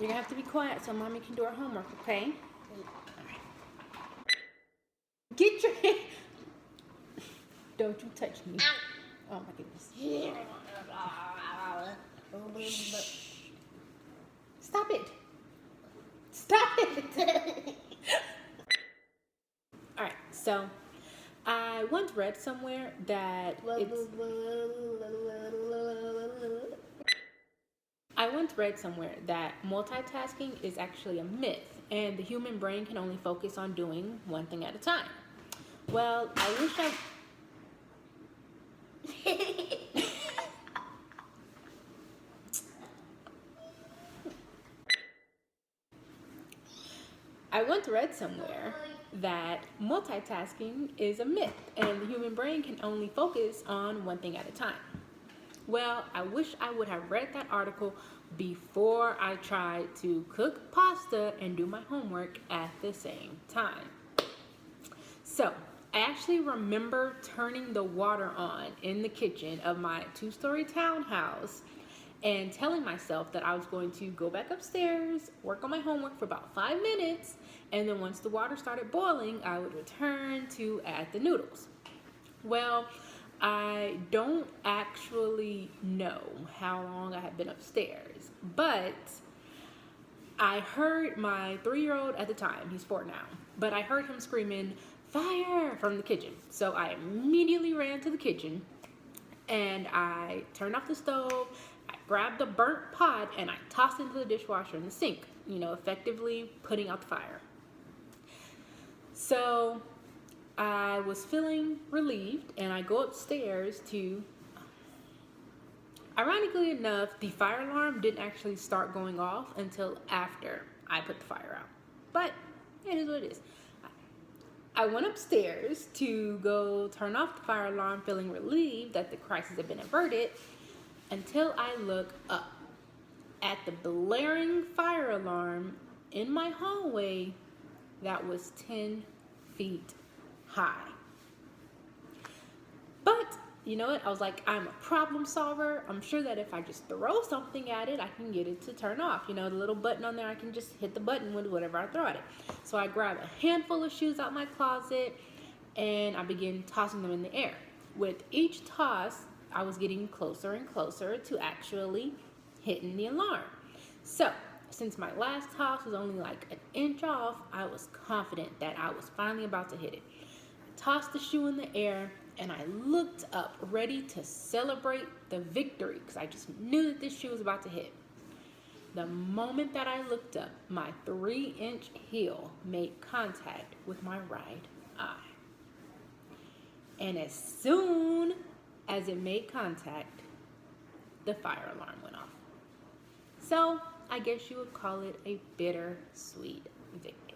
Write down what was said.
You're gonna have to be quiet so mommy can do her homework, okay? Alright. Get your hand. Don't you touch me. Oh my goodness. Shh. Stop it. Stop it. Alright, so I once read somewhere that multitasking is actually a myth and the human brain can only focus on doing one thing at a time. Well, I once read somewhere that multitasking is a myth and the human brain can only focus on one thing at a time. Well, I wish I would have read that article before I tried to cook pasta and do my homework at the same time. So, I actually remember turning the water on in the kitchen of my 2-story townhouse and telling myself that I was going to go back upstairs, work on my homework for about 5 minutes, and then once the water started boiling, I would return to add the noodles. Well, I don't actually know how long I had been upstairs, but I heard my 3-year-old at the time, he's 4 now, but I heard him screaming, "Fire!" from the kitchen. So I immediately ran to the kitchen and I turned off the stove, I grabbed the burnt pot and I tossed it into the dishwasher in the sink, effectively putting out the fire. So I was feeling relieved and I go upstairs to, ironically enough, the fire alarm didn't actually start going off until after I put the fire out. But it is what it is. I went upstairs to go turn off the fire alarm, feeling relieved that the crisis had been averted, until I look up at the blaring fire alarm in my hallway that was 10 feet high. But you know what? I was like, I'm a problem solver. I'm sure that if I just throw something at it, I can get it to turn off. The little button on there, I can just hit the button with whatever I throw at it. So I grab a handful of shoes out my closet and I begin tossing them in the air. With each toss, I was getting closer and closer to actually hitting the alarm. So since my last toss was only like an inch off, I was confident that I was finally about to hit it. I tossed the shoe in the air and I looked up, ready to celebrate the victory because I just knew that this shoe was about to hit. The moment that I looked up, my 3-inch heel made contact with my right eye. And as soon as it made contact, the fire alarm went off. So I guess you would call it a bittersweet victory.